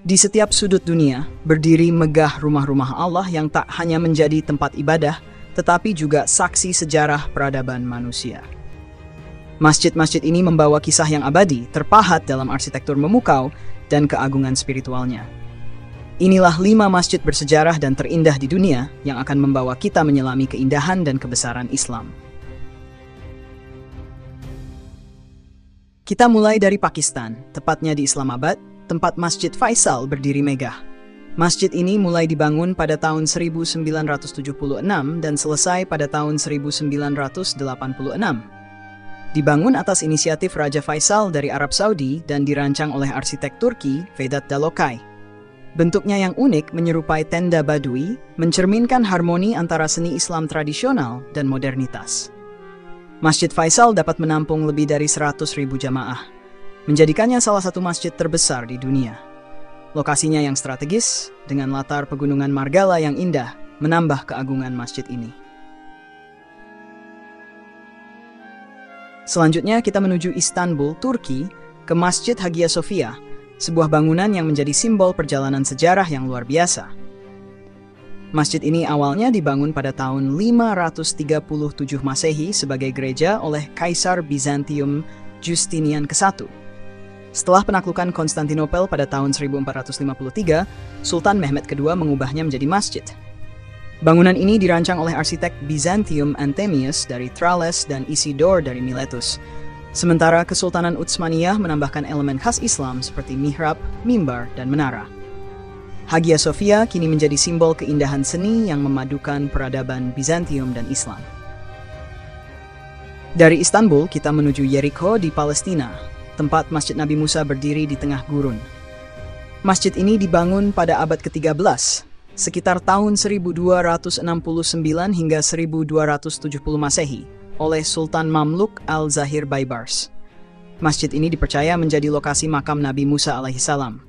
Di setiap sudut dunia, berdiri megah rumah-rumah Allah yang tak hanya menjadi tempat ibadah, tetapi juga saksi sejarah peradaban manusia. Masjid-masjid ini membawa kisah yang abadi, terpahat dalam arsitektur memukau dan keagungan spiritualnya. Inilah 5 masjid bersejarah dan terindah di dunia yang akan membawa kita menyelami keindahan dan kebesaran Islam. Kita mulai dari Pakistan, tepatnya di Islamabad, tempat Masjid Faisal berdiri megah. Masjid ini mulai dibangun pada tahun 1976 dan selesai pada tahun 1986. Dibangun atas inisiatif Raja Faisal dari Arab Saudi dan dirancang oleh arsitek Turki Vedat Dalokay. Bentuknya yang unik menyerupai tenda Badui, mencerminkan harmoni antara seni Islam tradisional dan modernitas. Masjid Faisal dapat menampung lebih dari 100.000 jamaah, menjadikannya salah satu masjid terbesar di dunia. Lokasinya yang strategis, dengan latar pegunungan Margala yang indah, menambah keagungan masjid ini. Selanjutnya kita menuju Istanbul, Turki, ke Masjid Hagia Sophia, sebuah bangunan yang menjadi simbol perjalanan sejarah yang luar biasa. Masjid ini awalnya dibangun pada tahun 537 Masehi sebagai gereja oleh Kaisar Bizantium Justinian ke-1. Setelah penaklukan Konstantinopel pada tahun 1453, Sultan Mehmed II mengubahnya menjadi masjid. Bangunan ini dirancang oleh arsitek Byzantium Anthemius dari Thales dan Isidore dari Miletus. Sementara Kesultanan Utsmaniyah menambahkan elemen khas Islam seperti mihrab, mimbar, dan menara. Hagia Sophia kini menjadi simbol keindahan seni yang memadukan peradaban Bizantium dan Islam. Dari Istanbul, kita menuju Jericho di Palestina, tempat Masjid Nabi Musa berdiri di tengah gurun. Masjid ini dibangun pada abad ke-13, sekitar tahun 1269 hingga 1270 Masehi, oleh Sultan Mamluk Al-Zahir Baibars. Masjid ini dipercaya menjadi lokasi makam Nabi Musa alaihissalam.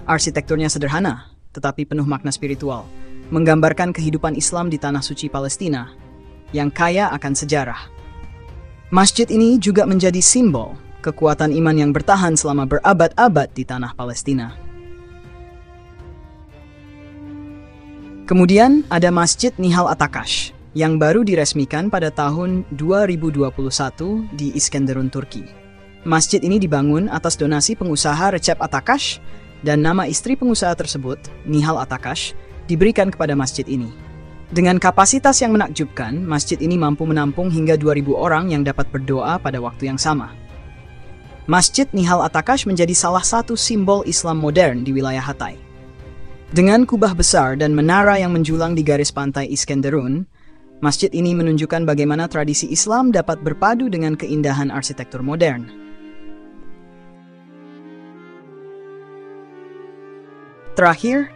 Arsitekturnya sederhana, tetapi penuh makna spiritual, menggambarkan kehidupan Islam di tanah suci Palestina, yang kaya akan sejarah. Masjid ini juga menjadi simbol kekuatan iman yang bertahan selama berabad-abad di tanah Palestina. Kemudian ada Masjid Nihal Atakash, yang baru diresmikan pada tahun 2021 di Iskenderun, Turki. Masjid ini dibangun atas donasi pengusaha Recep Atakash, dan nama istri pengusaha tersebut, Nihal Atakash, diberikan kepada masjid ini. Dengan kapasitas yang menakjubkan, masjid ini mampu menampung hingga 2.000 orang yang dapat berdoa pada waktu yang sama. Masjid Nihal Atakash menjadi salah satu simbol Islam modern di wilayah Hatay. Dengan kubah besar dan menara yang menjulang di garis pantai Iskenderun, masjid ini menunjukkan bagaimana tradisi Islam dapat berpadu dengan keindahan arsitektur modern. Terakhir,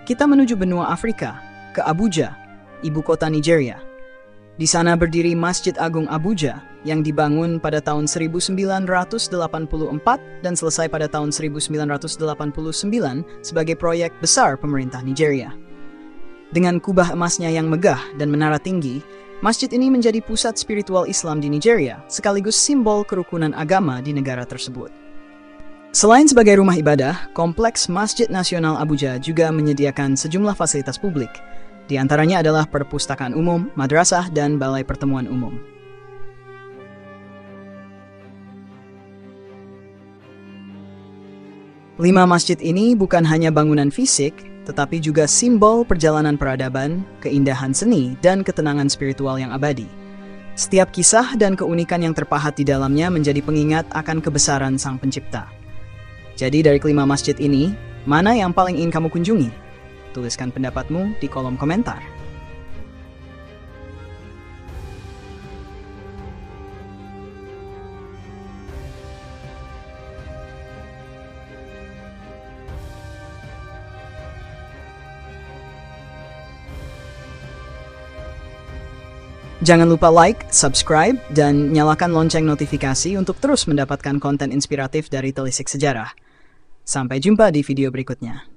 kita menuju benua Afrika, ke Abuja, ibu kota Nigeria. Di sana berdiri Masjid Agung Abuja yang dibangun pada tahun 1984 dan selesai pada tahun 1989 sebagai proyek besar pemerintah Nigeria. Dengan kubah emasnya yang megah dan menara tinggi, masjid ini menjadi pusat spiritual Islam di Nigeria, sekaligus simbol kerukunan agama di negara tersebut. Selain sebagai rumah ibadah, Kompleks Masjid Nasional Abuja juga menyediakan sejumlah fasilitas publik. Di antaranya adalah perpustakaan umum, madrasah, dan balai pertemuan umum. Lima masjid ini bukan hanya bangunan fisik, tetapi juga simbol perjalanan peradaban, keindahan seni, dan ketenangan spiritual yang abadi. Setiap kisah dan keunikan yang terpahat di dalamnya menjadi pengingat akan kebesaran Sang Pencipta. Jadi dari kelima masjid ini, mana yang paling ingin kamu kunjungi? Tuliskan pendapatmu di kolom komentar. Jangan lupa like, subscribe, dan nyalakan lonceng notifikasi untuk terus mendapatkan konten inspiratif dari Telisik Sejarah. Sampai jumpa di video berikutnya.